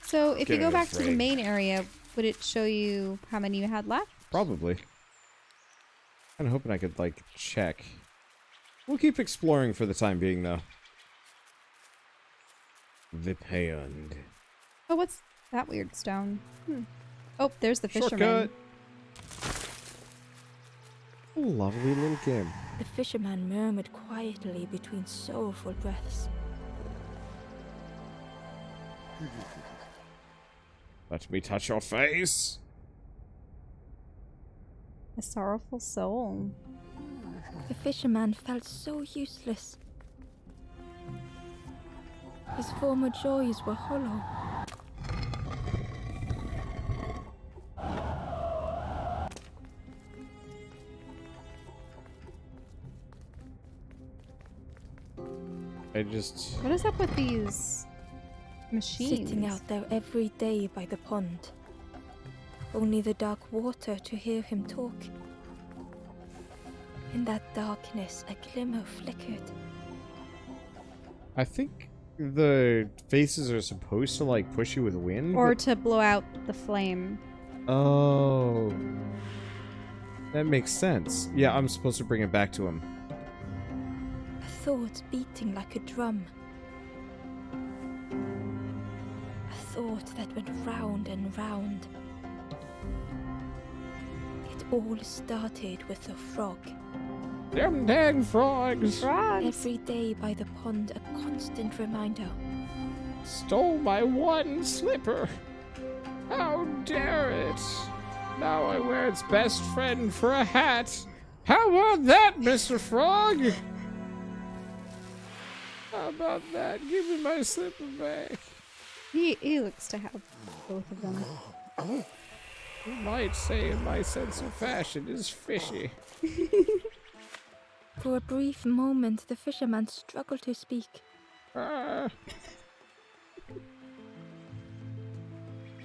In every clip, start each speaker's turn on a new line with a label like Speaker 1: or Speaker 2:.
Speaker 1: So if you
Speaker 2: Getting
Speaker 1: go back to the
Speaker 2: afraid.
Speaker 1: main area, would it show you how many you had left?
Speaker 2: Probably. I'm hoping I could, like, check. We'll keep exploring for the time being, though. The Payund.
Speaker 1: Oh, what's that weird stone? Oh, there's the fisherman.
Speaker 2: Shortcut! Lovely little game.
Speaker 3: The fisherman murmured quietly between sorrowful breaths.
Speaker 2: Let me touch your face.
Speaker 1: A sorrowful soul.
Speaker 3: The fisherman felt so useless. His former joys were hollow.
Speaker 1: What is up with these machines?
Speaker 3: Sitting out there every day by the pond. Only the dark water to hear him talk. In that darkness, a glimmer flickered.
Speaker 2: I think the faces are supposed to, like, push you with wind?
Speaker 1: Or to blow out the flame.
Speaker 2: Oh. That makes sense. Yeah, I'm supposed to bring it back to him.
Speaker 3: A thought beating like a drum. A thought that went round and round. It all started with a frog.
Speaker 2: Them dang frogs!
Speaker 1: Frogs!
Speaker 3: Every day by the pond, a constant reminder.
Speaker 2: Stole my one slipper! How dare it! Now I wear its best friend for a hat! How about that, Mr. Frog? How about that? Give me my slipper back.
Speaker 1: He looks to have both of them.
Speaker 2: You might say my sense of fashion is fishy.
Speaker 3: For a brief moment, the fisherman struggled to speak.
Speaker 2: Ah.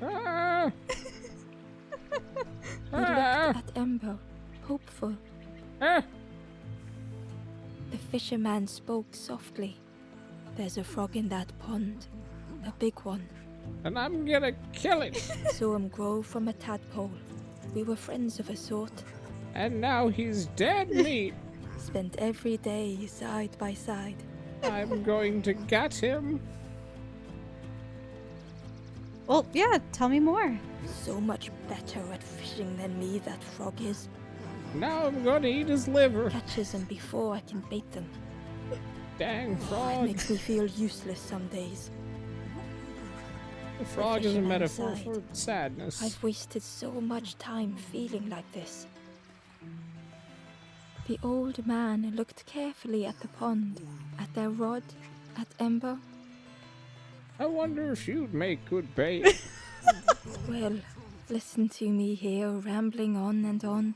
Speaker 2: Ah.
Speaker 3: He looked at Ember, hopeful.
Speaker 2: Ah.
Speaker 3: The fisherman spoke softly. There's a frog in that pond. A big one.
Speaker 2: And I'm gonna kill it.
Speaker 3: Saw him grow from a tadpole. We were friends of a sort.
Speaker 2: And now he's dead meat.
Speaker 3: Spent every day side by side.
Speaker 2: I'm going to get him.
Speaker 1: Well, yeah, tell me more.
Speaker 3: So much better at fishing than me, that frog is.
Speaker 2: Now I'm going to eat his liver.
Speaker 3: Catches them before I can bait them.
Speaker 2: Dang
Speaker 3: It
Speaker 2: frog.
Speaker 3: makes me feel useless some days.
Speaker 2: The frog is a
Speaker 3: fisherman
Speaker 2: metaphor
Speaker 3: sighed.
Speaker 2: for sadness.
Speaker 3: I've wasted so much time feeling like this. The old man looked carefully at the pond, at their rod, at Ember.
Speaker 2: I wonder if you'd make good bait.
Speaker 3: Well, listen to me here, rambling on and on.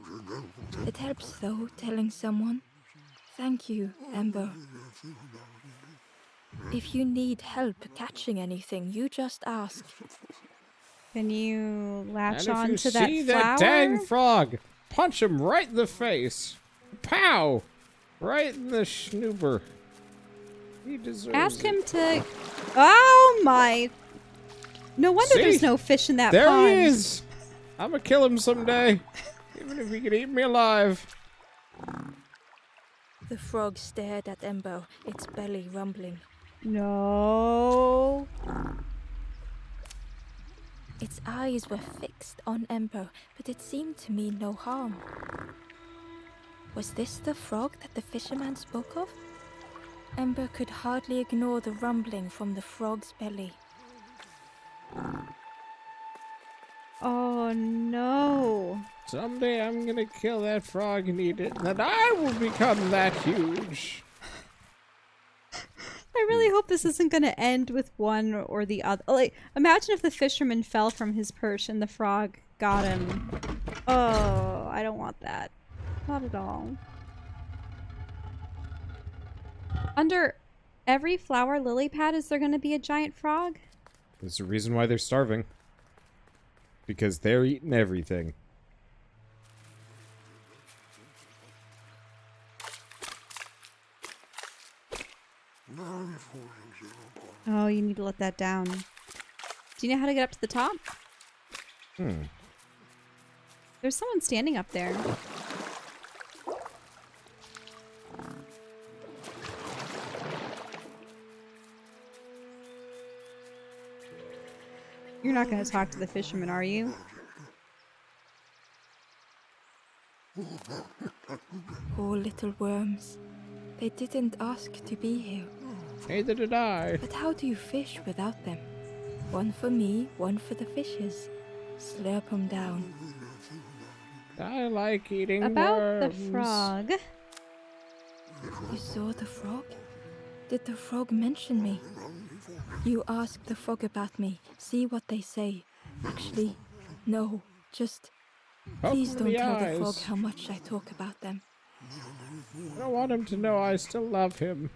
Speaker 3: It helps, though, telling someone. Thank you, Ember. If you need help catching anything, you just ask.
Speaker 1: Can you latch
Speaker 2: And
Speaker 1: on
Speaker 2: if
Speaker 1: to
Speaker 2: you
Speaker 1: that
Speaker 2: see
Speaker 1: flower?
Speaker 2: that dang frog, punch him right in the face. Pow! Right in the schnoober. He deserves
Speaker 1: Ask
Speaker 2: it.
Speaker 1: him to... Oh my... No wonder
Speaker 2: See?
Speaker 1: there's no fish in that
Speaker 2: There
Speaker 1: pond.
Speaker 2: he is! I'm gonna kill him someday. Even if he can eat me alive.
Speaker 3: The frog stared at Ember, its belly rumbling.
Speaker 1: No.
Speaker 3: Its eyes were fixed on Ember, but it seemed to mean no harm. Was this the frog that the fisherman spoke of? Ember could hardly ignore the rumbling from the frog's belly.
Speaker 1: Oh no.
Speaker 2: Someday I'm gonna kill that frog and eat it, and then I will become that huge.
Speaker 1: I really hope this isn't going to end with one or the other. Like, imagine if the fisherman fell from his perch and the frog got him. Oh, I don't want that. Not at all. Under every flower lily pad, is there going to be a giant frog?
Speaker 2: There's a reason why they're starving. Because they're eating everything.
Speaker 1: Oh, you need to let that down. Do you know how to get up to the top?
Speaker 2: Hmm.
Speaker 1: There's someone standing up there. You're not going to talk to the fisherman, are you?
Speaker 3: Poor little worms. They didn't ask to be here.
Speaker 2: Neither did I.
Speaker 3: But how do you fish without them? One for me, one for the fishes. Slurp 'em down.
Speaker 2: I like eating
Speaker 1: About
Speaker 2: worms.
Speaker 1: the frog.
Speaker 3: You saw the frog? Did the frog mention me? You ask the frog about me. See what they say. Actually, no. Just please
Speaker 2: Poke
Speaker 3: don't
Speaker 2: the
Speaker 3: tell the frog
Speaker 2: eyes.
Speaker 3: how much I talk about them.
Speaker 2: I don't want him to know I still love him.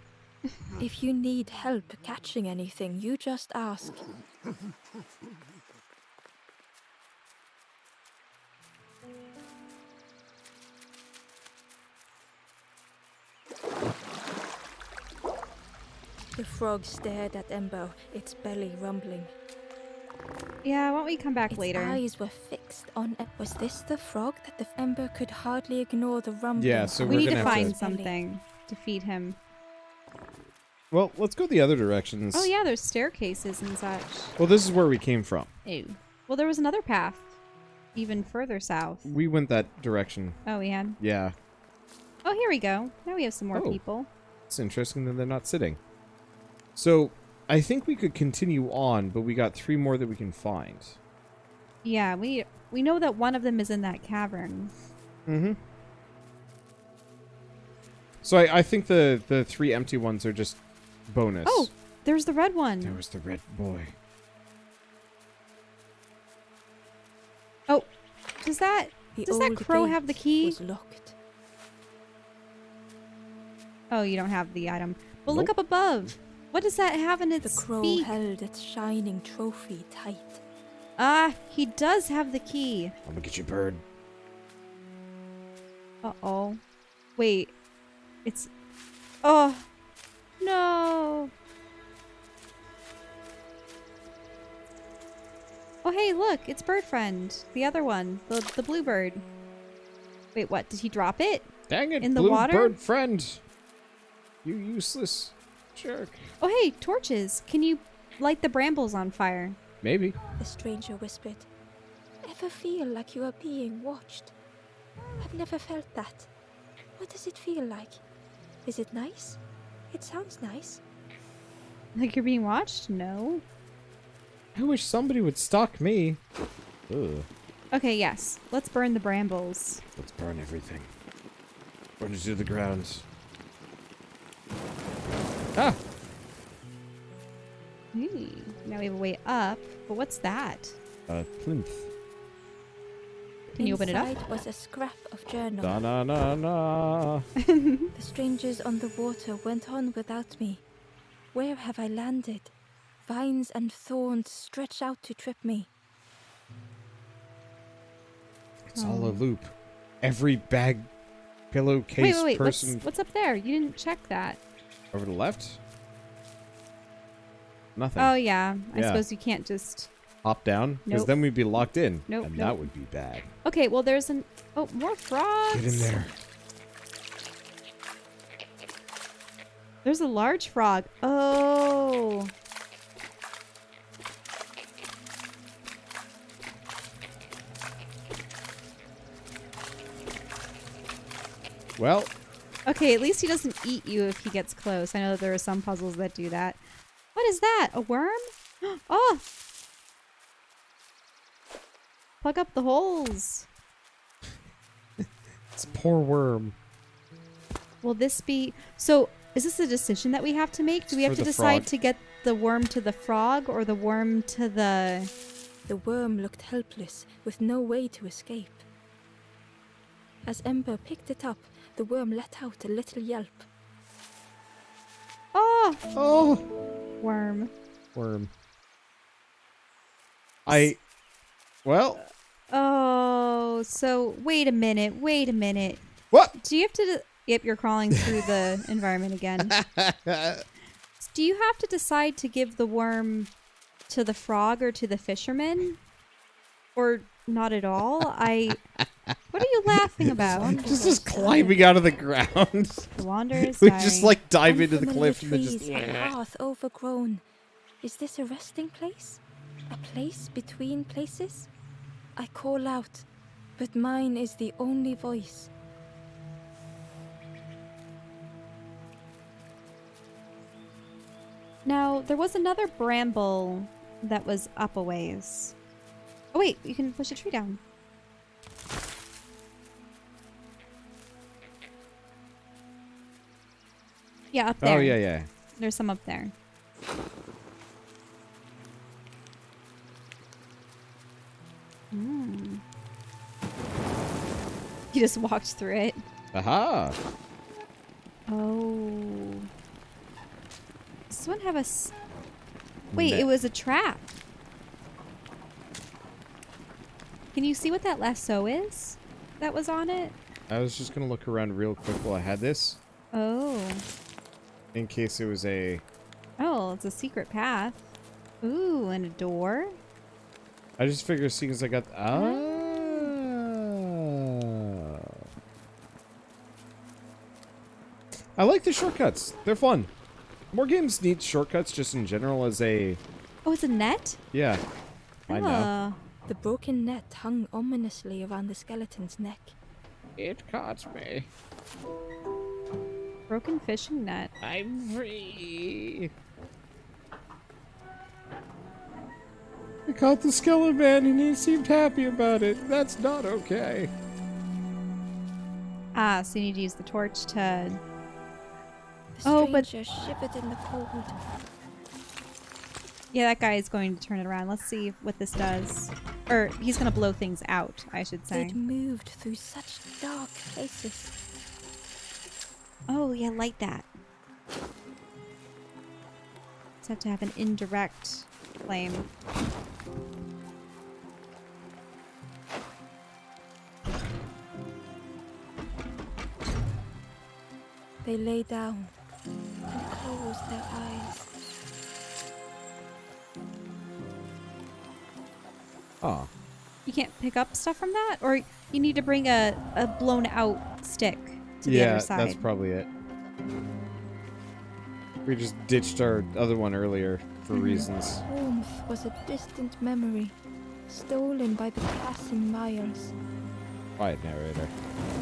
Speaker 3: If you need help catching anything, you just ask. The frog stared at Ember, its belly rumbling.
Speaker 1: Yeah, why don't we come back
Speaker 3: Its
Speaker 1: later?
Speaker 3: eyes were fixed on. Was this the frog that the Ember could hardly ignore the rumbling?
Speaker 2: Yeah, so
Speaker 3: from
Speaker 1: We
Speaker 2: we're
Speaker 1: need
Speaker 3: its
Speaker 1: to
Speaker 2: gonna have
Speaker 1: find
Speaker 2: to-
Speaker 1: something to feed him.
Speaker 2: Well, let's go the other directions.
Speaker 1: Oh yeah, there's staircases and such.
Speaker 2: Well, this is where we came from.
Speaker 1: Ew. Well, there was another path. Even further south.
Speaker 2: We went that direction.
Speaker 1: Oh, we had.
Speaker 2: Yeah.
Speaker 1: Oh, here we go. Now we have some more
Speaker 2: Oh.
Speaker 1: people.
Speaker 2: It's interesting that they're not sitting. So, I think we could continue on, but we got 3 more that we can find.
Speaker 1: Yeah, we know that one of them is in that cavern.
Speaker 2: Mm-hmm. So I think the 3 empty ones are just bonus.
Speaker 1: Oh, there's the red
Speaker 2: There
Speaker 1: one.
Speaker 2: was the red boy.
Speaker 1: Oh, does that
Speaker 3: The
Speaker 1: Does that
Speaker 3: old
Speaker 1: crow
Speaker 3: gate
Speaker 1: have the key?
Speaker 3: Was locked.
Speaker 1: Oh, you don't have the item. Well, look
Speaker 2: Nope.
Speaker 1: up above. What does that have in
Speaker 3: The
Speaker 1: its
Speaker 3: crow
Speaker 1: beak?
Speaker 3: held its shining trophy tight.
Speaker 1: Ah, he does have the key.
Speaker 2: I'm gonna get you, bird.
Speaker 1: Uh-oh. Wait. It's... Oh. No. Oh, hey, look. It's Bird Friend. The other one. The bluebird. Wait, what? Did he drop it?
Speaker 2: Dang it,
Speaker 1: In the
Speaker 2: blue
Speaker 1: water?
Speaker 2: bird friend. You useless jerk.
Speaker 1: Oh, hey, torches. Can you light the brambles on fire?
Speaker 2: Maybe.
Speaker 3: The stranger whispered. Ever feel like you are being watched? I've never felt that. What does it feel like? Is it nice? It sounds nice.
Speaker 1: Like you're being watched? No.
Speaker 2: I wish somebody would stalk me. Ugh.
Speaker 1: Okay, yes. Let's burn the brambles.
Speaker 2: Let's burn everything. Burn it to the ground. Ah!
Speaker 1: Now we have a way up. But what's that?
Speaker 2: Plinth.
Speaker 1: Can you open it up?
Speaker 3: Inside was a scrap of journal.
Speaker 2: Da-na-na-na.
Speaker 3: The strangers on the water went on without me. Where have I landed? Vines and thorns stretch out to trip me.
Speaker 2: It's all a loop. Every bag, pillowcase
Speaker 1: Wait.
Speaker 2: person
Speaker 1: What's up there? You didn't check that.
Speaker 2: over the left. Nothing.
Speaker 1: Oh, yeah. I
Speaker 2: Yeah.
Speaker 1: suppose you can't just...
Speaker 2: Hop down, because
Speaker 1: Nope.
Speaker 2: then we'd be locked in.
Speaker 1: Nope,
Speaker 2: And
Speaker 1: nope.
Speaker 2: that would be bad.
Speaker 1: Okay, well, there's an... Oh, more frogs.
Speaker 2: Get in there.
Speaker 1: There's a large frog. Oh.
Speaker 2: Well,
Speaker 1: Okay, at least he doesn't eat you if he gets close. I know that there are some puzzles that do that. What is that? A worm? Oh! Plug up the holes.
Speaker 2: it's poor worm.
Speaker 1: Will this be... So, is this a decision that we have to make? Do we
Speaker 2: It's
Speaker 1: have
Speaker 2: for
Speaker 1: to
Speaker 2: the
Speaker 1: decide
Speaker 2: frog.
Speaker 1: to get the worm to the frog or the worm to the...
Speaker 3: The worm looked helpless, with no way to escape. As Ember picked it up, the worm let out a little yelp.
Speaker 1: Oh!
Speaker 2: Oh!
Speaker 1: Worm.
Speaker 2: Worm. Well,
Speaker 1: Oh, so wait a minute.
Speaker 2: what?
Speaker 1: Do you have to... Yep, you're crawling through the environment again. Do you have to decide to give the worm to the frog or to the fisherman? Or not at all? What are you laughing about?
Speaker 2: Just climbing out of the ground.
Speaker 1: The wanderer's
Speaker 2: We
Speaker 1: diary.
Speaker 2: just like dive into the
Speaker 3: Unfamiliar
Speaker 2: cliff and then
Speaker 3: trees,
Speaker 2: just.
Speaker 3: a path overgrown. Is this a resting place? A place between places? I call out, but mine is the only voice.
Speaker 1: Now, there was another bramble that was up a ways. Oh wait, you can push a tree down. Yeah, up there.
Speaker 2: Oh, yeah.
Speaker 1: There's some up there. You just walked through it.
Speaker 2: Aha.
Speaker 1: Oh. Does this one have a... Wait,
Speaker 2: Net.
Speaker 1: it was a trap. Can you see what that lasso is that was on it?
Speaker 2: I was just going to look around real quick while I had this.
Speaker 1: Oh.
Speaker 2: In case it was a...
Speaker 1: Oh, it's a secret path. Ooh, and a door.
Speaker 2: I just figured seeing as I got... Ah. I like the shortcuts. They're fun. More games need shortcuts just in general as a...
Speaker 1: Oh, it's a net?
Speaker 2: Yeah. I know.
Speaker 1: Ah.
Speaker 3: The broken net hung ominously around the skeleton's neck.
Speaker 2: It caught me.
Speaker 1: Broken fishing net.
Speaker 2: I'm free. I caught the skeleton man and he seemed happy about it. That's not okay.
Speaker 1: Ah, so you need to use the torch to...
Speaker 3: The
Speaker 1: Oh, but-
Speaker 3: stranger shivered in the cold.
Speaker 1: Yeah, that guy is going to turn it around. Let's see what this does. Or, he's going to blow things out, I should say.
Speaker 3: They'd moved through such dark places.
Speaker 1: Oh, yeah, light that. Just have to have an indirect flame.
Speaker 3: They lay down and closed their eyes.
Speaker 2: Oh.
Speaker 1: You can't pick up stuff from that? Or you need to bring a blown out stick to the
Speaker 2: Yeah,
Speaker 1: other side.
Speaker 2: that's probably it. We just ditched our other one earlier for reasons.
Speaker 3: Warmth was a distant memory, stolen by the passing miles.
Speaker 2: Quiet, narrator.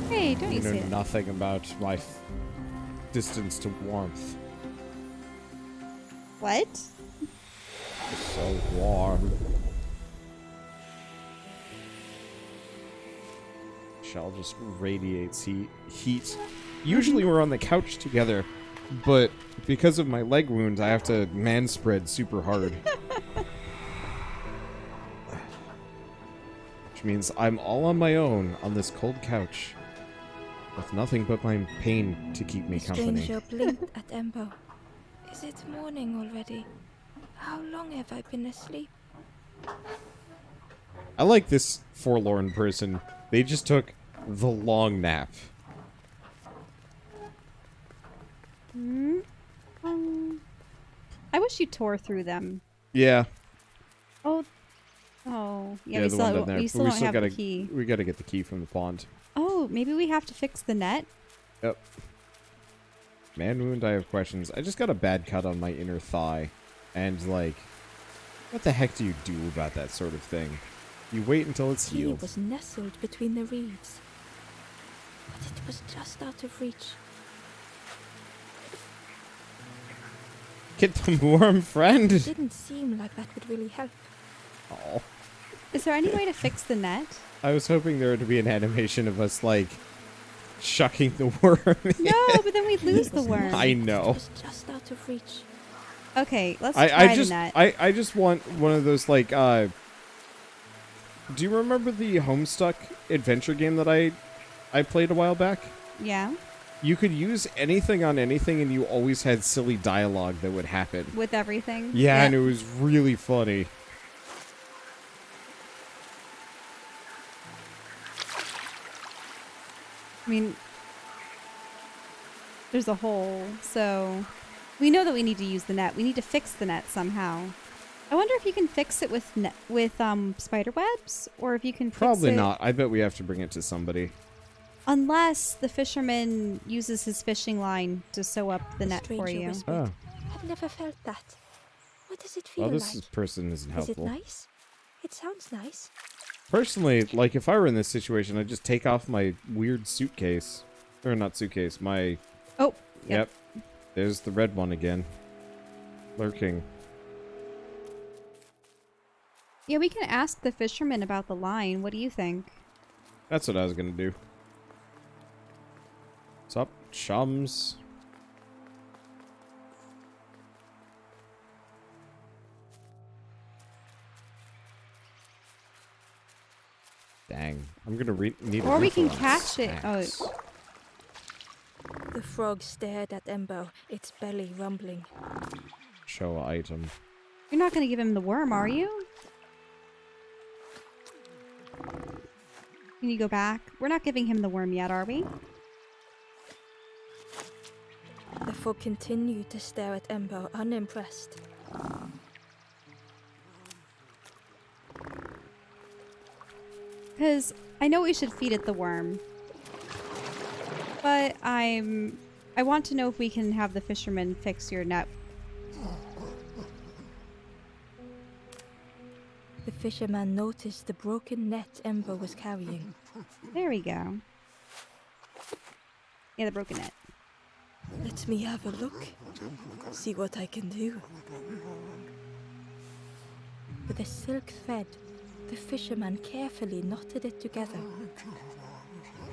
Speaker 1: Hey, don't
Speaker 2: You
Speaker 1: you
Speaker 2: know
Speaker 1: say that.
Speaker 2: nothing about my distance to warmth.
Speaker 1: What?
Speaker 2: It's so warm. Chelle just radiates heat. Usually we're on the couch together, but because of my leg wound, I have to man spread super hard. Which means I'm all on my own on this cold couch, with nothing but my pain to keep me
Speaker 3: The
Speaker 2: company.
Speaker 3: stranger blinked at Ember. Is it morning already? How long have I been asleep?
Speaker 2: I like this forlorn person. They just took the long nap.
Speaker 1: I wish you tore through them.
Speaker 2: Yeah.
Speaker 1: Oh. Oh. Yeah,
Speaker 2: the one down there.
Speaker 1: we
Speaker 2: But
Speaker 1: still don't have the key.
Speaker 2: We gotta get the key from the pond.
Speaker 1: Oh, maybe we have to fix the net?
Speaker 2: Yep. Man wound, I have questions. I just got a bad cut on my inner thigh. And, like, what the heck do you do about that sort of thing? You wait until it's
Speaker 3: He
Speaker 2: healed.
Speaker 3: was nestled between the reeds. But it was just out of reach.
Speaker 2: Get the worm, friend!
Speaker 3: It didn't seem like that would really help.
Speaker 2: Oh.
Speaker 1: Is there any way to fix the net?
Speaker 2: I was hoping there would be an animation of us, like, shucking the worm.
Speaker 1: No, but then we'd lose the worm.
Speaker 2: I know.
Speaker 3: It was just out of reach.
Speaker 1: Okay, let's try
Speaker 2: I
Speaker 1: the
Speaker 2: just
Speaker 1: net.
Speaker 2: I just want one of those, like, do you remember the Homestuck adventure game that I played a while back?
Speaker 1: Yeah,
Speaker 2: You could use anything on anything and you always had silly dialogue that would happen.
Speaker 1: with everything.
Speaker 2: Yeah, and it was really funny.
Speaker 1: I mean, there's a hole, so we know that we need to use the net. We need to fix the net somehow. I wonder if you can fix it with spider webs, or if you can fix
Speaker 2: Probably
Speaker 1: it...
Speaker 2: not. I bet we have to bring it to somebody.
Speaker 1: Unless the fisherman uses his fishing line to sew up the net for
Speaker 3: stranger
Speaker 1: you.
Speaker 3: whispered.
Speaker 2: Oh.
Speaker 3: I've never felt that. What does it feel
Speaker 2: Well, this
Speaker 3: like?
Speaker 2: person isn't
Speaker 3: Is it
Speaker 2: helpful.
Speaker 3: nice? It sounds nice.
Speaker 2: Personally, like, if I were in this situation, I'd just take off my weird suitcase. Or not suitcase, my...
Speaker 1: Oh,
Speaker 2: Yep. There's the red one again. Lurking.
Speaker 1: Yeah, we can ask the fisherman about the line. What do you think?
Speaker 2: That's what I was gonna do. What's up, chums? Dang. I'm gonna need a
Speaker 1: Or we can
Speaker 2: refill on
Speaker 1: catch it. Oh.
Speaker 2: snacks.
Speaker 3: The frog stared at Ember, its belly rumbling.
Speaker 2: Show item.
Speaker 1: You're not going to give him the worm, are you? Can you go back? We're not giving him the worm yet, are we?
Speaker 3: The frog continued to stare at Ember, unimpressed.
Speaker 1: Because I know we should feed it the worm. But I want to know if we can have the fisherman fix your net.
Speaker 3: The fisherman noticed the broken net Ember was carrying.
Speaker 1: There we go. Yeah, the broken net.
Speaker 3: Let me have a look. See what I can do. With a silk thread, the fisherman carefully knotted it together.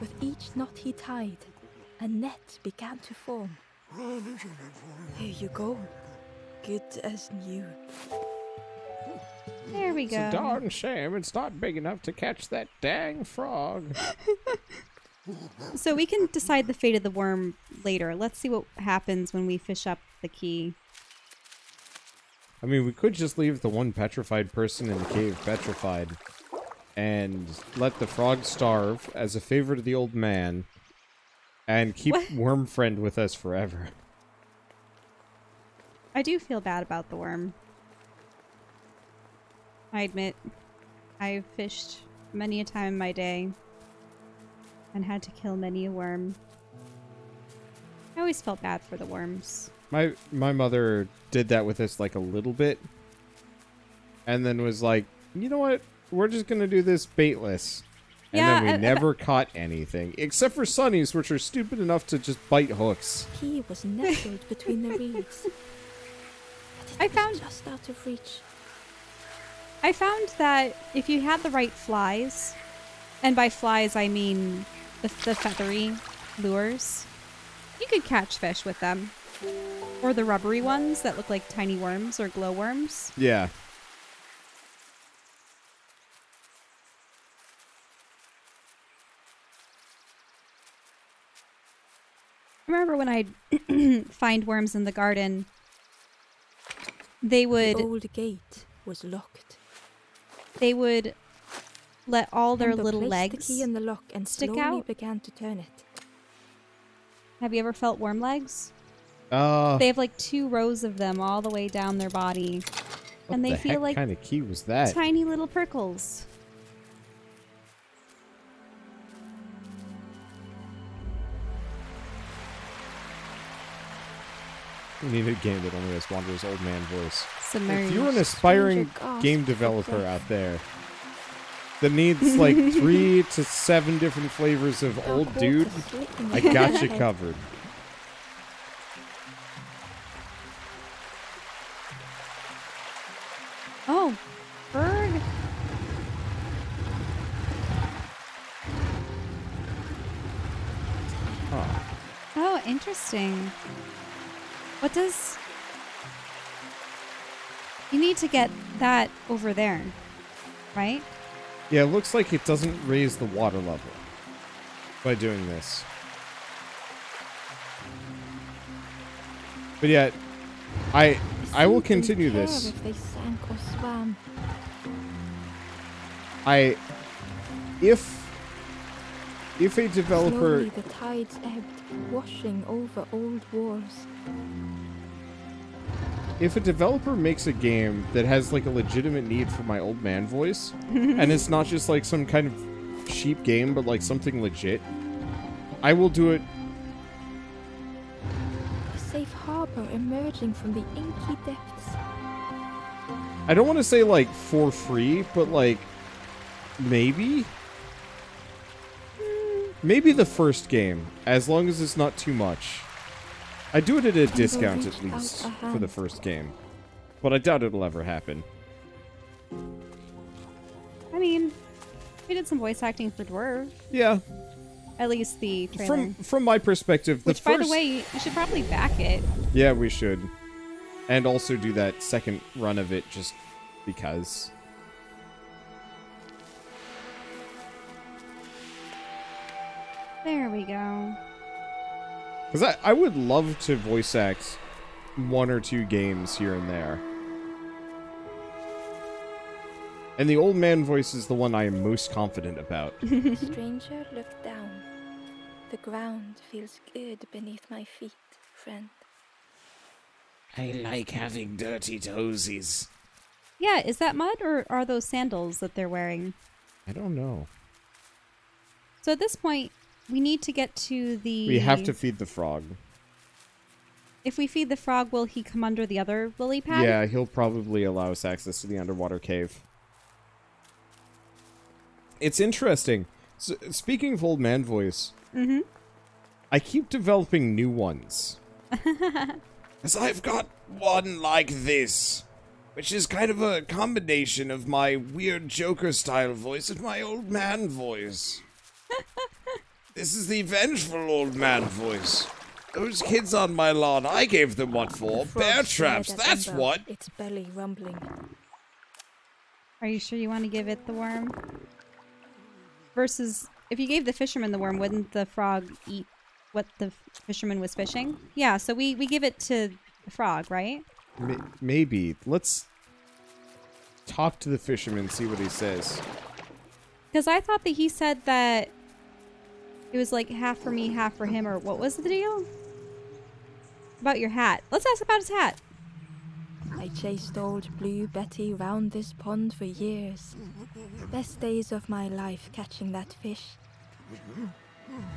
Speaker 3: With each knot he tied, a net began to form. Here you go. Good as new.
Speaker 1: There we
Speaker 2: It's
Speaker 1: go.
Speaker 2: a darn shame it's not big enough to catch that dang frog.
Speaker 1: So we can decide the fate of the worm later. Let's see what happens when we fish up the key.
Speaker 2: I mean, we could just leave the one petrified person in the cave petrified and let the frog starve as a favor to the old man and keep
Speaker 1: What?
Speaker 2: Worm Friend with us forever.
Speaker 1: I do feel bad about the worm. I admit, I've fished many a time in my day and had to kill many a worm. I always felt bad for the worms.
Speaker 2: My mother did that with us like a little bit and then was like, you know what? We're just going to do this baitless. And
Speaker 1: Yeah,
Speaker 2: then we never caught anything. Except for sunnies, which are stupid enough to just bite hooks.
Speaker 3: Key was nestled between the reeds. But
Speaker 1: I
Speaker 3: it was
Speaker 1: found-
Speaker 3: just out of reach.
Speaker 1: I found that if you had the right flies, and by flies I mean the feathery lures, you could catch fish with them. Or the rubbery ones that look like tiny worms or glowworms.
Speaker 2: Yeah.
Speaker 1: I remember when I'd find worms in the garden, they
Speaker 3: The
Speaker 1: would
Speaker 3: old gate was locked.
Speaker 1: let all their
Speaker 3: Ember
Speaker 1: little
Speaker 3: placed
Speaker 1: legs.
Speaker 3: the key in the lock and
Speaker 1: stick
Speaker 3: slowly
Speaker 1: out.
Speaker 3: began to turn it.
Speaker 1: Have you ever felt worm legs?
Speaker 2: What
Speaker 1: They have like 2 rows of them all the way down their body. And they
Speaker 2: the
Speaker 1: feel
Speaker 2: heck
Speaker 1: like
Speaker 2: kind of key was that?
Speaker 1: tiny little prickles.
Speaker 2: We need a game that only has Wanderer's old man voice.
Speaker 1: Submerged.
Speaker 2: If you're an aspiring
Speaker 3: Stranger gasped
Speaker 2: game
Speaker 3: for
Speaker 2: developer
Speaker 3: breath.
Speaker 2: out there that needs like 3 to 7 different flavors of
Speaker 3: Dark
Speaker 2: old
Speaker 3: water
Speaker 2: dude,
Speaker 3: slipping
Speaker 2: I
Speaker 3: above
Speaker 2: got
Speaker 3: her
Speaker 2: you
Speaker 3: head.
Speaker 2: covered.
Speaker 1: Oh, bird.
Speaker 2: Huh.
Speaker 1: Oh, interesting. What does... You need to get that over there, right?
Speaker 2: Yeah, it looks like it doesn't raise the water level by doing this. But yeah, I will
Speaker 3: seeds didn't
Speaker 2: continue
Speaker 3: care
Speaker 2: this.
Speaker 3: If they sank or swam.
Speaker 2: If a developer
Speaker 3: Slowly the tides ebbed, washing over old walls.
Speaker 2: if a developer makes a game that has like a legitimate need for my old man voice, and it's not just like some kind of cheap game, but like something legit, I will do it.
Speaker 3: A safe harbor emerging from the inky depths.
Speaker 2: I don't want to say like for free, but like maybe. Maybe the first game, as long as it's not too much. I do it at a discount at least for the first game, but I doubt it'll ever happen.
Speaker 1: I mean, we did some voice acting for Dwarf.
Speaker 2: Yeah.
Speaker 1: At least the trailer.
Speaker 2: From my perspective,
Speaker 1: Which, by the way, you should probably back it.
Speaker 2: Yeah, we should. And also do that second run of it just because.
Speaker 1: There we go.
Speaker 2: Because I would love to voice act 1 or 2 games here and there. And the old man voice is the one I am most confident about.
Speaker 3: The stranger looked down. The ground feels good beneath my feet, friend.
Speaker 2: I like having dirty toesies.
Speaker 1: Yeah, is that mud or are those sandals that they're wearing?
Speaker 2: I don't know.
Speaker 1: So at this point, we need to get to the...
Speaker 2: We have to feed the frog.
Speaker 1: If we feed the frog, will he come under the other lily pad?
Speaker 2: Yeah, he'll probably allow us access to the underwater cave. It's interesting. So, speaking of old man voice, I keep developing new ones. As I've got one like this, which is kind of a combination of my weird Joker-style voice and my old man voice. This is the vengeful old man voice. Those kids on my lawn, I gave them what for? Bear traps, that's
Speaker 3: Ember,
Speaker 2: what!
Speaker 3: its belly rumbling.
Speaker 1: Are you sure you want to give it the worm? Versus, if you gave the fisherman the worm, wouldn't the frog eat what the fisherman was fishing? Yeah, so we give it to the frog, right?
Speaker 2: Maybe. Let's talk to the fisherman, see what he says.
Speaker 1: Because I thought that he said that it was like half for me, half for him, or what was the deal? About your hat. Let's ask about his hat.
Speaker 3: I chased old Blue Betty round this pond for years. Best days of my life catching that fish.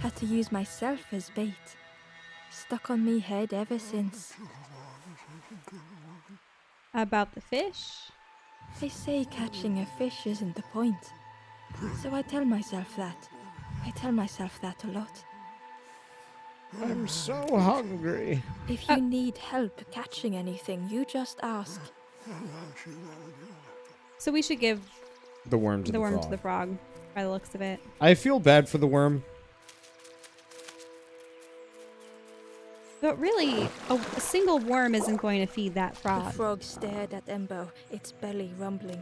Speaker 3: Had to use myself as bait. Stuck on me head ever since.
Speaker 1: About the fish?
Speaker 3: They say catching a fish isn't the point. So I tell myself that. I tell myself that a lot.
Speaker 2: I'm so hungry.
Speaker 3: If you need help catching anything, you just ask.
Speaker 1: So we should give
Speaker 2: The worm to the
Speaker 1: worm
Speaker 2: frog.
Speaker 1: to the frog, by the looks of it.
Speaker 2: I feel bad for the worm.
Speaker 1: But really, a single worm isn't going to feed that
Speaker 3: The
Speaker 1: frog.
Speaker 3: frog stared at Ember, its belly rumbling.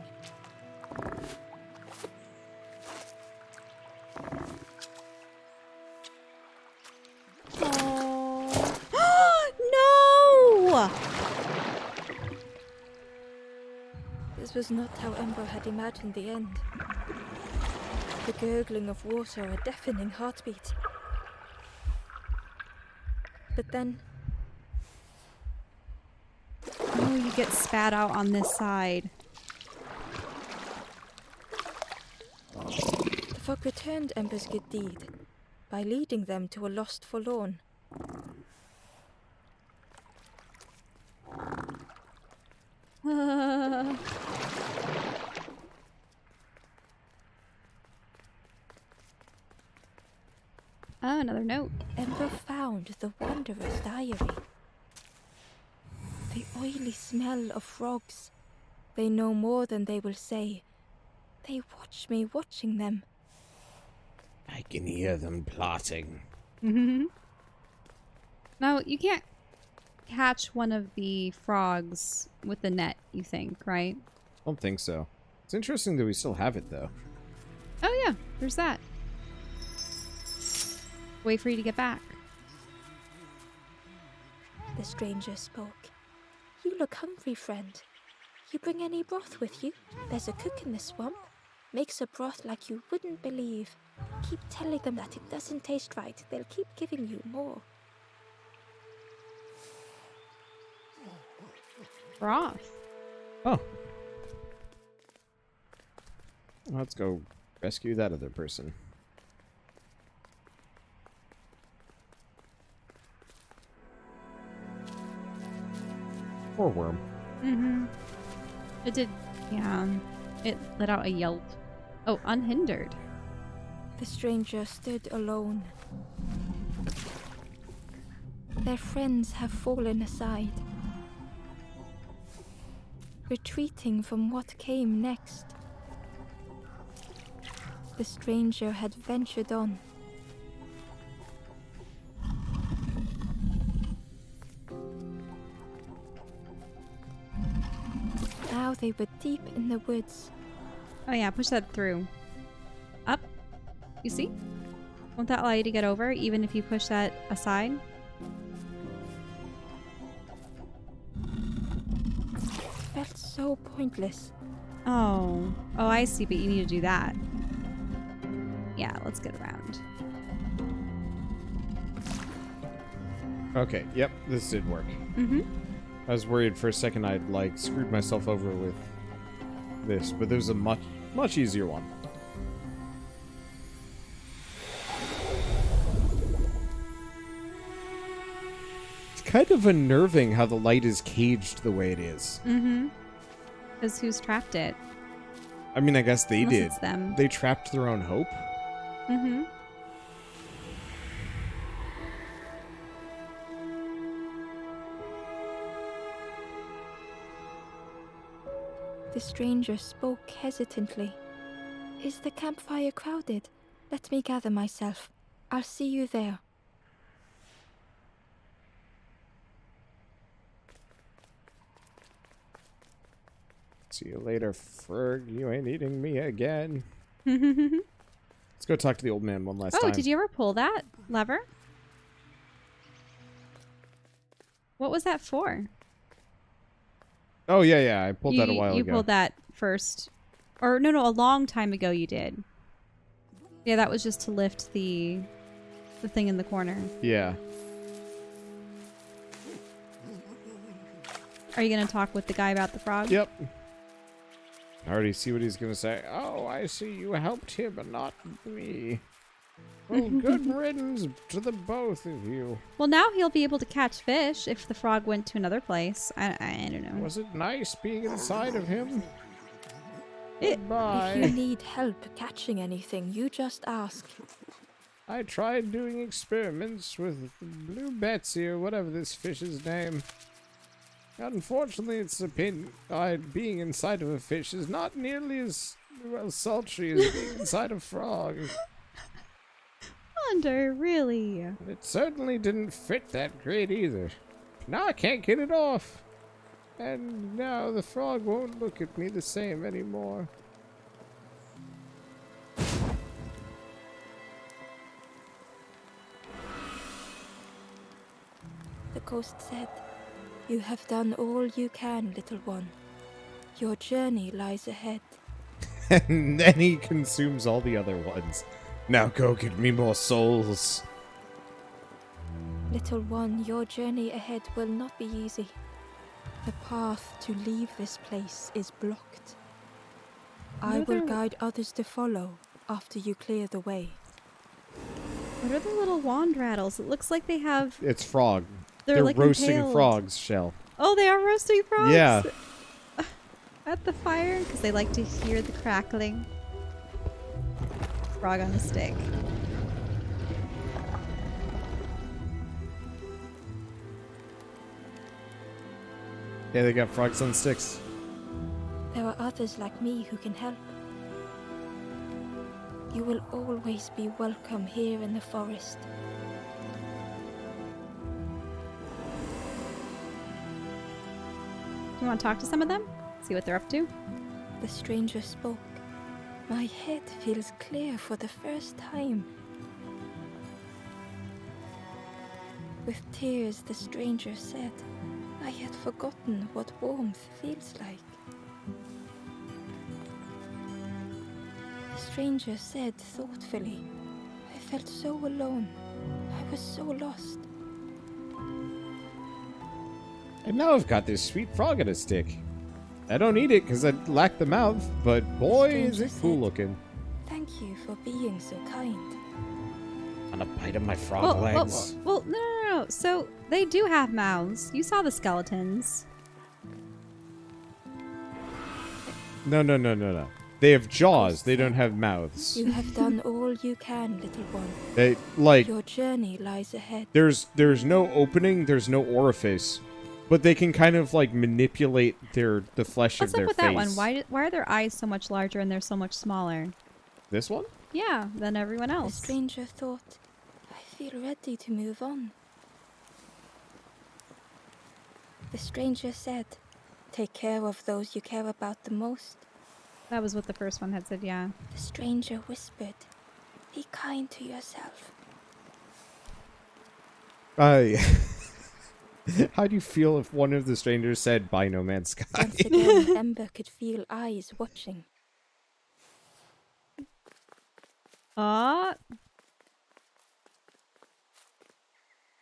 Speaker 1: No!
Speaker 3: This was not how Ember had imagined the end. The gurgling of water, a deafening heartbeat. But then,
Speaker 1: Oh, you get spat out on this side.
Speaker 3: the frog returned Ember's good deed by leading them to a lost forlorn.
Speaker 1: Oh, another note.
Speaker 3: Ember found the wanderer's diary. The oily smell of frogs. They know more than they will say. They watch me watching them.
Speaker 2: I can hear them plotting.
Speaker 1: Now, you can't catch one of the frogs with the net, you think, right?
Speaker 2: I don't think so. It's interesting that we still have it, though.
Speaker 1: Oh, yeah, there's that. Wait for you to get back.
Speaker 3: The stranger spoke. You look hungry, friend. You bring any broth with you? There's a cook in the swamp. Makes a broth like you wouldn't believe. Keep telling them that it doesn't taste right. They'll keep giving you more.
Speaker 1: Broth.
Speaker 2: Oh. Let's go rescue that other person. Poor worm.
Speaker 1: Mm-hmm. It did, yeah. It let out a yelp. Oh, unhindered.
Speaker 3: The stranger stood alone. Their friends have fallen aside, retreating from what came next. The stranger had ventured on. Now they were deep in the woods.
Speaker 1: Oh yeah, push that through. Up. You see? Won't that allow you to get over, even if you push that aside?
Speaker 3: Felt so pointless.
Speaker 1: Oh. Oh, I see, but you need to do that. Yeah, let's get around.
Speaker 2: Okay, yep, this did work.
Speaker 1: Mm-hmm.
Speaker 2: I was worried for a second I'd, like, screwed myself over with this, but there's a much easier one. It's kind of unnerving how the light is caged the way it is.
Speaker 1: Mm-hmm. Because who's trapped it?
Speaker 2: I mean, I guess they
Speaker 1: Unless
Speaker 2: did.
Speaker 1: it's them.
Speaker 2: They trapped their own hope.
Speaker 1: Mm-hmm.
Speaker 3: The stranger spoke hesitantly. Is the campfire crowded? Let me gather myself. I'll see you there.
Speaker 2: See you later, Ferg. You ain't eating me again. Let's go talk to the old man one last time.
Speaker 1: Oh, did you ever pull that lever? What was that for?
Speaker 2: Oh, yeah. I pulled that a while ago.
Speaker 1: You pulled that first. Or, no, a long time ago you did. Yeah, that was just to lift the thing in the corner.
Speaker 2: Yeah.
Speaker 1: Are you going to talk with the guy about the frog?
Speaker 2: Yep. I already see what he's going to say. Oh, I see you helped him, but not me. Well, good riddance to the both of you.
Speaker 1: Well, now he'll be able to catch fish if the frog went to another place. I don't know.
Speaker 2: Was it nice being inside of him?
Speaker 3: If
Speaker 2: Goodbye.
Speaker 3: you need help catching anything, you just ask.
Speaker 2: I tried doing experiments with Blue Betsy or whatever this fish's name. Unfortunately, its opinion being inside of a fish is not nearly as well sultry as being inside a frog.
Speaker 1: Wonder, really?
Speaker 2: It certainly didn't fit that great either. Now I can't get it off. And now the frog won't look at me the same anymore.
Speaker 3: The ghost said, "You have done all you can, little one. Your journey lies ahead."
Speaker 2: And then he consumes all the other ones. Now go get me more souls.
Speaker 3: Little one, your journey ahead will not be easy. The path to leave this place is blocked. I will guide others to follow after you clear the way.
Speaker 1: What are the little wand rattles? It looks like they have...
Speaker 2: It's frog.
Speaker 1: They're like
Speaker 2: roasting
Speaker 1: impaled.
Speaker 2: frogs, Chelle.
Speaker 1: Oh, they are roasting frogs?
Speaker 2: Yeah.
Speaker 1: At the fire? Because they like to hear the crackling. Frog on a stick.
Speaker 2: Yeah, they got frogs on sticks.
Speaker 3: There are others like me who can help. You will always be welcome here in the forest.
Speaker 1: You want to talk to some of them? See what they're up to?
Speaker 3: The stranger spoke. My head feels clear for the first time. With tears, the stranger said, I had forgotten what warmth feels like. The stranger said thoughtfully, I felt so alone. I was so lost.
Speaker 2: And now I've got this sweet frog on a stick. I don't eat it because I lack the mouth, but boy, is it cool looking.
Speaker 3: Thank you for being so kind.
Speaker 2: On a bite of my frog legs.
Speaker 1: Well, no. So they do have mouths. You saw the skeletons.
Speaker 2: No. They have jaws. They don't have mouths.
Speaker 3: You have done all you can, little one.
Speaker 2: They like
Speaker 3: Your journey lies ahead.
Speaker 2: there's no opening, there's no orifice, but they can kind of like manipulate the flesh
Speaker 1: What's
Speaker 2: of their
Speaker 1: up with
Speaker 2: face.
Speaker 1: that one? Why are their eyes so much larger and they're so much smaller?
Speaker 2: This one?
Speaker 1: Yeah, than everyone
Speaker 3: The
Speaker 1: else.
Speaker 3: stranger thought, I feel ready to move on. The stranger said, take care of those you care about the most.
Speaker 1: That was what the first one had said, yeah.
Speaker 3: The stranger whispered, be kind to yourself.
Speaker 2: How do you feel if one of the strangers said, "By No Man's Sky"?
Speaker 3: Once again, Ember could feel eyes watching.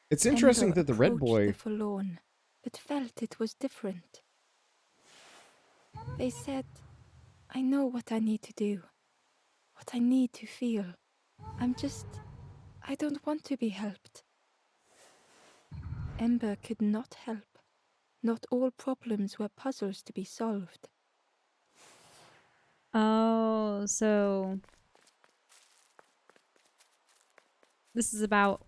Speaker 2: It's interesting
Speaker 3: Ember
Speaker 2: that the red
Speaker 3: approached
Speaker 2: boy.
Speaker 3: the forlorn, but felt it was different. They said, I know what I need to do, what I need to feel. I don't want to be helped. Ember could not help. Not all problems were puzzles to be solved.
Speaker 1: Oh, so this is about,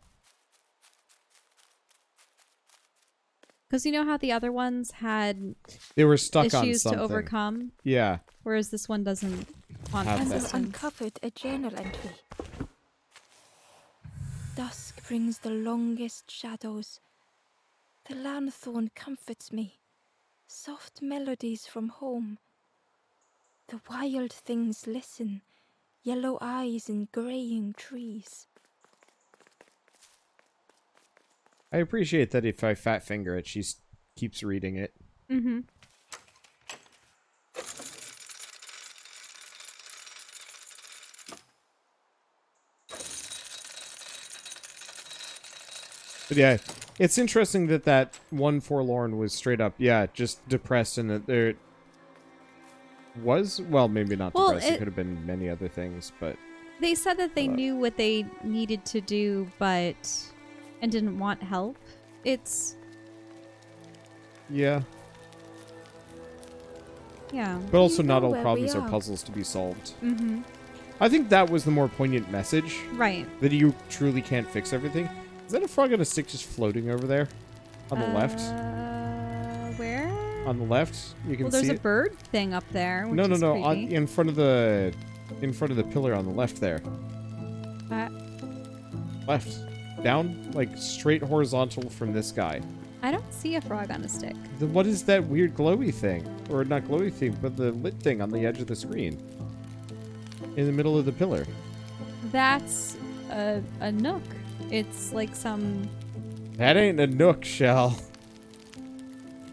Speaker 1: because you know how the other ones had
Speaker 2: They were stuck on
Speaker 1: issues
Speaker 2: something.
Speaker 1: to overcome,
Speaker 2: Yeah.
Speaker 1: whereas this one doesn't want
Speaker 2: Have that.
Speaker 3: Ember
Speaker 1: resistance.
Speaker 3: uncovered a journal entry. Dusk brings the longest shadows. The lanthorn comforts me. Soft melodies from home. The wild things listen. Yellow eyes in graying trees.
Speaker 2: I appreciate that if I fat finger it, keeps reading it.
Speaker 1: Mm-hmm.
Speaker 2: But yeah, it's interesting that one forlorn was straight up, yeah, just depressed, and that there was, well, maybe not depressed. It could have been many other things, but
Speaker 1: They said that they knew what they needed to do, and didn't want help. It's,
Speaker 2: yeah.
Speaker 1: yeah.
Speaker 2: But also,
Speaker 3: You
Speaker 2: not
Speaker 3: know
Speaker 2: all
Speaker 3: where
Speaker 2: problems
Speaker 3: we
Speaker 2: are
Speaker 3: are.
Speaker 2: puzzles to be solved.
Speaker 1: Mm-hmm.
Speaker 2: I think that was the more poignant message.
Speaker 1: Right.
Speaker 2: That you truly can't fix everything. Is that a frog on a stick just floating over there? On the left?
Speaker 1: Where?
Speaker 2: On the left? You can
Speaker 1: Well, there's
Speaker 2: see
Speaker 1: a
Speaker 2: it?
Speaker 1: bird thing up there. Which
Speaker 2: No.
Speaker 1: is creepy.
Speaker 2: In front of the pillar on the left there.
Speaker 1: Uh,
Speaker 2: Left. Down, like straight horizontal from this guy.
Speaker 1: I don't see a frog on a stick.
Speaker 2: Then what is that weird glowy thing? Or not glowy thing, but the lit thing on the edge of the screen. In the middle of the pillar.
Speaker 1: That's a nook. It's like some...
Speaker 2: That ain't a nook, Chelle.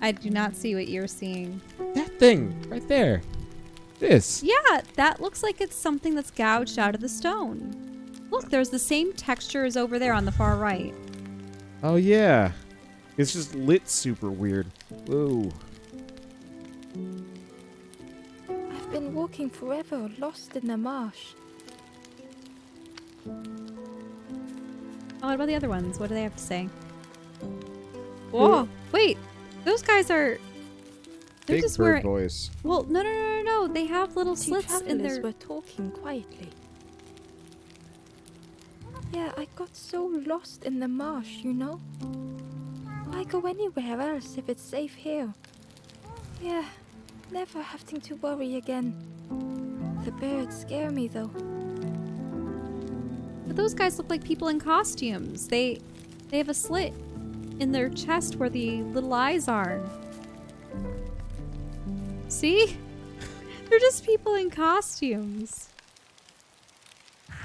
Speaker 1: I do not see what you're seeing.
Speaker 2: That thing, right there. This.
Speaker 1: Yeah, that looks like it's something that's gouged out of the stone. Look, there's the same texture as over there on the far right.
Speaker 2: Oh yeah. It's just lit super weird. Whoa.
Speaker 3: I've been walking forever, lost in the marsh.
Speaker 1: Oh, what about the other ones? What do they have to say? Whoa, wait. Those guys are... They're
Speaker 2: Big
Speaker 1: just
Speaker 2: bird
Speaker 1: wearing...
Speaker 2: voice.
Speaker 1: Well, no. They have little
Speaker 3: Two
Speaker 1: slits in
Speaker 3: travelers
Speaker 1: their...
Speaker 3: were talking quietly. Yeah, I got so lost in the marsh, you know? Why go anywhere else if it's safe here? Yeah, never having to worry again. The birds scare me though.
Speaker 1: But those guys look like people in costumes. They have a slit in their chest where the little eyes are. See? They're just people in costumes.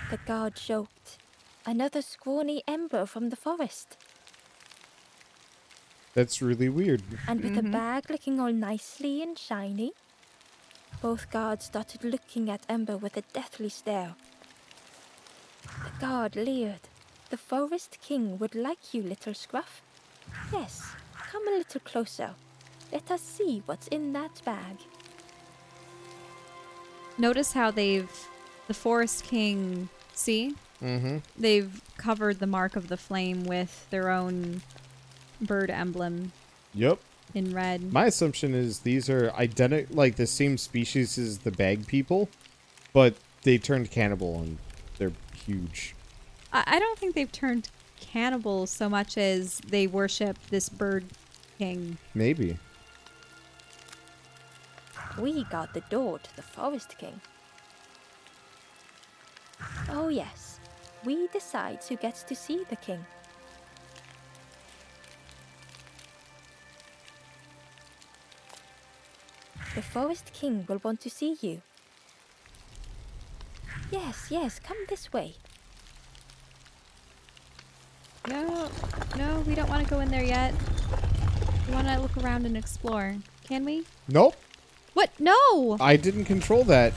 Speaker 3: The guard joked. Another scrawny ember from the forest.
Speaker 2: That's really weird.
Speaker 3: And with a bag looking all nicely and shiny. Both guards started looking at Ember with a deathly stare. The guard leered. The forest king would like you, little scruff. Yes, come a little closer. Let us see what's in that bag.
Speaker 1: Notice how the Forest King, see?
Speaker 2: Mm-hmm.
Speaker 1: They've covered the mark of the flame with their own bird emblem
Speaker 2: Yep.
Speaker 1: in red.
Speaker 2: My assumption is these are like the same species as the bag people, but they turned cannibal and they're huge.
Speaker 1: I don't think they've turned cannibals so much as they worship this bird king.
Speaker 2: Maybe.
Speaker 3: We got the door to the Forest King. Oh yes, we decide who gets to see the king. The Forest King will want to see you. Yes, yes, come this way.
Speaker 1: No, no, we don't want to go in there yet. We want to look around and explore. Can we?
Speaker 2: Nope.
Speaker 1: What? No!
Speaker 2: I didn't control that.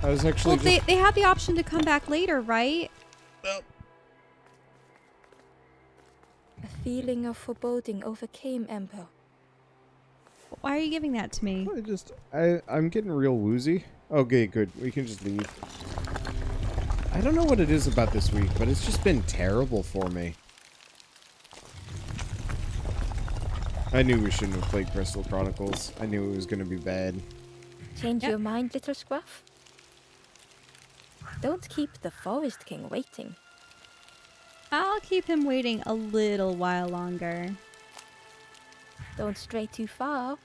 Speaker 2: I was actually
Speaker 1: Well, they had the option to come back later, right?
Speaker 3: A feeling of foreboding overcame Ember.
Speaker 1: Why are you giving that to me?
Speaker 2: I'm getting real woozy. Okay, good. We can just leave. I don't know what it is about this week, but it's just been terrible for me. I knew we shouldn't have played Crystal Chronicles. I knew it was going to be bad.
Speaker 3: Change your mind, little scruff? Don't keep the Forest King waiting.
Speaker 1: I'll keep him waiting a little while longer.
Speaker 3: Don't stray too far.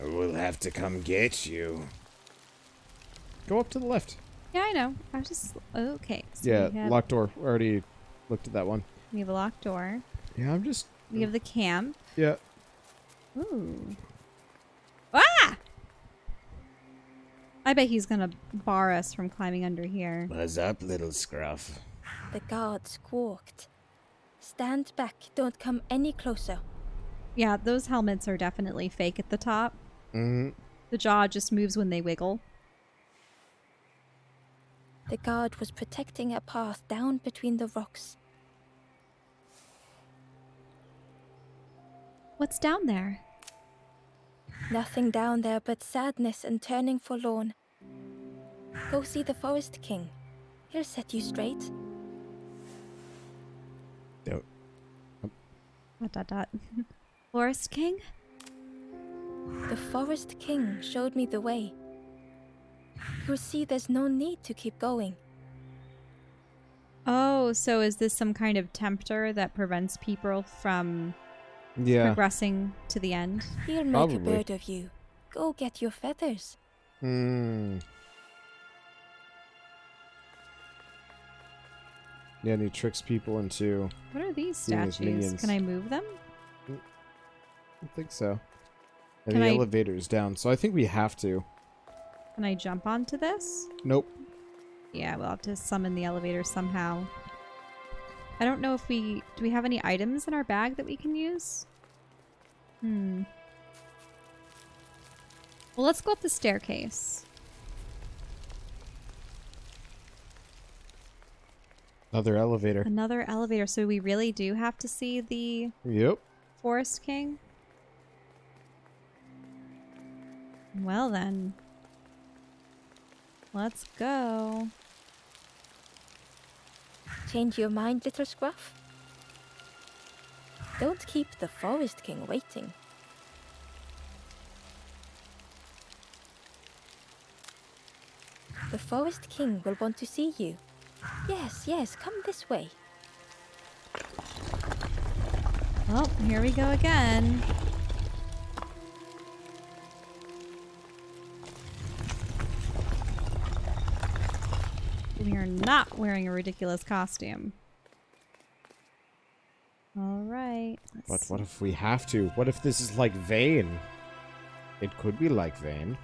Speaker 2: We'll have to come get you. Go up to the left.
Speaker 1: Yeah, I know. I was just... Okay. So
Speaker 2: Yeah,
Speaker 1: we have,
Speaker 2: locked door. We already looked at that one.
Speaker 1: we have a locked door.
Speaker 2: Yeah, I'm just...
Speaker 1: We have the camp.
Speaker 2: Yeah.
Speaker 1: Ooh. Ah! I bet he's gonna bar us from climbing under here.
Speaker 2: Buzz up, little scruff.
Speaker 3: The guard squawked. Stand back, don't come any closer.
Speaker 1: Yeah, those helmets are definitely fake at the top.
Speaker 2: Mm-hmm.
Speaker 1: The jaw just moves when they wiggle.
Speaker 3: The guard was protecting a path down between the rocks.
Speaker 1: What's down there?
Speaker 3: Nothing down there but sadness and turning forlorn. Go see the Forest King. He'll set you straight.
Speaker 2: Don't. ...
Speaker 1: Forest King?
Speaker 3: The Forest King showed me the way. You'll see there's no need to keep going.
Speaker 1: Oh, so is this some kind of tempter that prevents people from progressing to the end?
Speaker 3: He'll make a bird of you. Go get your feathers.
Speaker 2: Hmm. Yeah, and he tricks people into...
Speaker 1: What are these
Speaker 2: being his
Speaker 1: statues?
Speaker 2: minions.
Speaker 1: Can I move them?
Speaker 2: I don't think so. And
Speaker 1: Can
Speaker 2: the
Speaker 1: I-
Speaker 2: elevator's down, so I think we have to.
Speaker 1: Can I jump onto this?
Speaker 2: Nope.
Speaker 1: Yeah, we'll have to summon the elevator somehow. I don't know if do we have any items in our bag that we can use? Well, let's go up the staircase.
Speaker 2: Another elevator.
Speaker 1: Another elevator. So we really do have to see the
Speaker 2: Yep.
Speaker 1: Forest King? Well then. Let's go.
Speaker 3: Change your mind, little scruff? Don't keep the Forest King waiting. The Forest King will want to see you. Yes, yes, come this way.
Speaker 1: Well, here we go again. We are not wearing a ridiculous costume. All right.
Speaker 2: But what if we have to? What if this is like Vane? It could be like Vane.